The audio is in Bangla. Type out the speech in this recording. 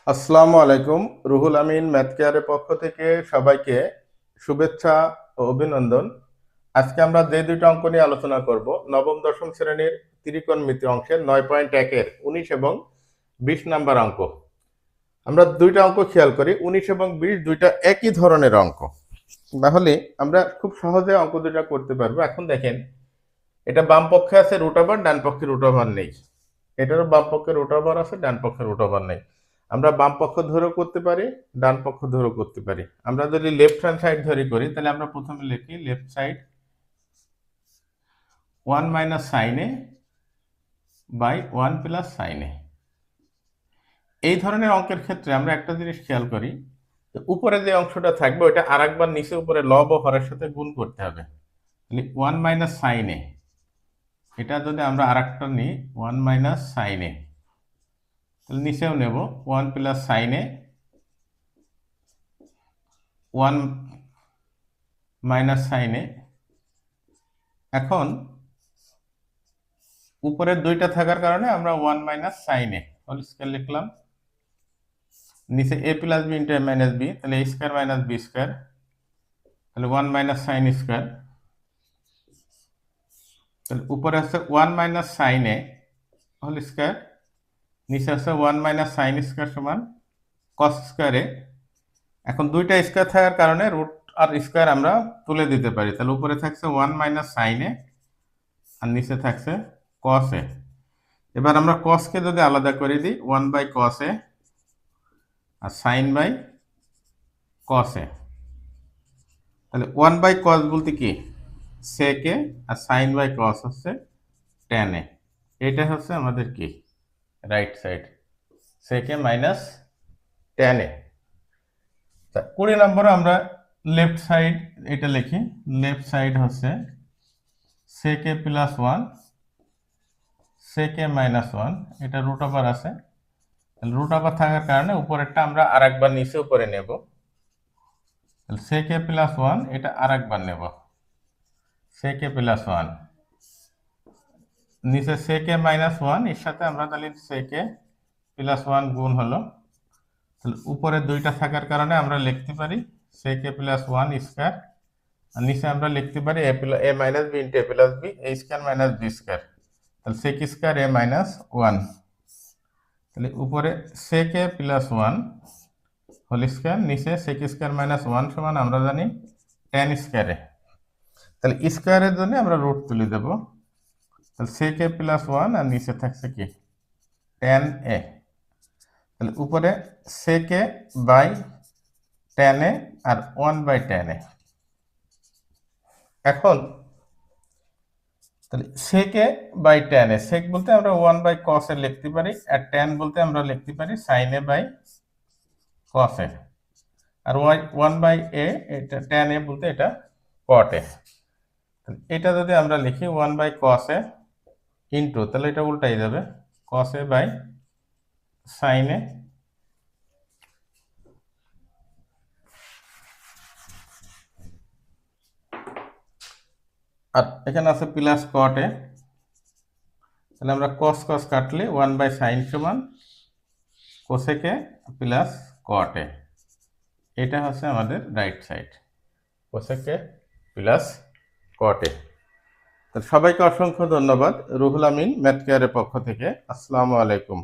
আসসালামু আলাইকুম। রুহুল আমিন ম্যাথ কেয়ারের পক্ষ থেকে সবাইকে শুভেচ্ছা ও অভিনন্দন। আজকে আমরা যে দুইটা অঙ্ক নিয়ে আলোচনা করব, নবম দশম শ্রেণীর ত্রিকোণমিতি অংশের 9.1 এর 19 এবং 20 নাম্বার অঙ্ক। আমরা দুইটা অঙ্ক খেয়াল করি, 19 এবং 20 দুইটা একই ধরনের অঙ্ক। তাহলে আমরা খুব সহজে অঙ্ক দুইটা করতে পারবো। এখন দেখেন, এটা বাম পক্ষে আছে রুট ওভার, ডান পক্ষে রুট ওভার নেই। এটারও বাম পক্ষে রুট ওভার আছে, ডান পক্ষে রুট ওভার নেই। আমরা বাম পক্ষ ধরেও করতে পারি, ডান পক্ষ ধরেও করতে পারি। আমরা যদি লেফট হ্যান্ড সাইড ধরে করি, তাহলে আমরা প্রথমে লিখি left side 1 minus sine A by 1 plus sine A. এই ধরনের অঙ্কের ক্ষেত্রে আমরা একটা জিনিস খেয়াল করি, উপরে যে অংশটা থাকবে ওটা আর একবার নিচে উপরে লব ও হরের সাথে গুণ করতে হবে। 1 মাইনাস সাইন এ, এটা যদি আমরা আর একটা নিই 1 মাইনাস সাইন এ, তাহলে নিচেও নেব 1 plus sine A 1 minus sine A. এখন উপরের দুইটা থাকার কারণে আমরা 1 minus sine A whole square লিখলাম। নিচে a plus B into a minus B, তাহলে a square minus B square, তাহলে 1 মাইনাস সাইন স্কয়ার। তাহলে উপরে আছে 1 minus sine A whole square, নিচে আছে 1 মাইনাস সাইন স্কয়ার সমান কস স্কয়ার এ। এখন দুইটা স্কয়ার থাকার কারণে রুট আর স্কয়ার আমরা তুলে দিতে পারি। তাহলে উপরে থাকছে 1 মাইনাস সাইন এ আর নিচে থাকছে কস এ। এবার আমরা কসকে যদি আলাদা করে দিই 1 বাই কস এ আর সাইন বাই কস এ, তাহলে 1 বাই কস বলতে কি সেক এ আর সাইন বাই কস হচ্ছে ট্যান এ। এটা হচ্ছে আমাদের কি right side, sec A minus tan A. 20 নম্বরে আমরা লেফট সাইড এটা লিখি, লেফট সাইড হচ্ছে সেক এ প্লাস 1 সেক এ মাইনাস 1, এটা রুট ওভার আছে। রুট ওভার থাকার কারণে উপরেরটা আমরা আর একবার নিচে উপরে নেব, সেক এ প্লাস 1 এটা আর একবার নেব সেক এ প্লাস 1, নিচে সেক এ মাইনাস 1 এর সাথে আমরা তাহলে সেক এ প্লাস 1 গুণ হলো। তাহলে উপরে দুইটা থাকার কারণে আমরা লিখতে পারি সেক এ প্লাস 1 স্কয়ার, আর নিচে আমরা লিখতে পারি এ মাইনাস বি ইন্টু এ প্লাস বি, এ স্কয়ার মাইনাস বি স্কয়ার, তাহলে সেক স্কয়ার এ মাইনাস 1। তাহলে উপরে সেক এ প্লাস 1 হোল স্কয়ার, নিচে সেক স্কয়ার মাইনাস 1 সমান আমরা জানি ট্যান স্কয়ারে। তাহলে স্কয়ারের জন্য আমরা রুট তুলে দেব, তাহলে সেক এ প্লাস 1 আর নিচে থাকছে কি ট্যান এ। তাহলে উপরে sec A by tan A আর 1 বাই ট্যান এ। এখন তাহলে সেক এ বাই ট্যান এ, সেক বলতে আমরা 1 বাই কস এ লিখতে পারি, আর ট্যান বলতে আমরা লিখতে পারি sine A by cos A, আর 1 বাই এ এটা ট্যান এ বলতে এটা কট এ। এটা যদি আমরা লিখি 1 বাই কস এ ইন্টু, তাহলে এটা উল্টাই যাবে কস এ বাই সাইন এ, আর এখানে আছে প্লাস কট এ। তাহলে আমরা কস কস কাটলে 1 বাই সাইন সমান cosec A plus cot A. এটা হচ্ছে আমাদের right side, cosec A plus cot A. সবাইকে অসংখ্য ধন্যবাদ। রুহুল আমিন ম্যাথ কেয়ারের পক্ষ থেকে। আসসালামু আলাইকুম।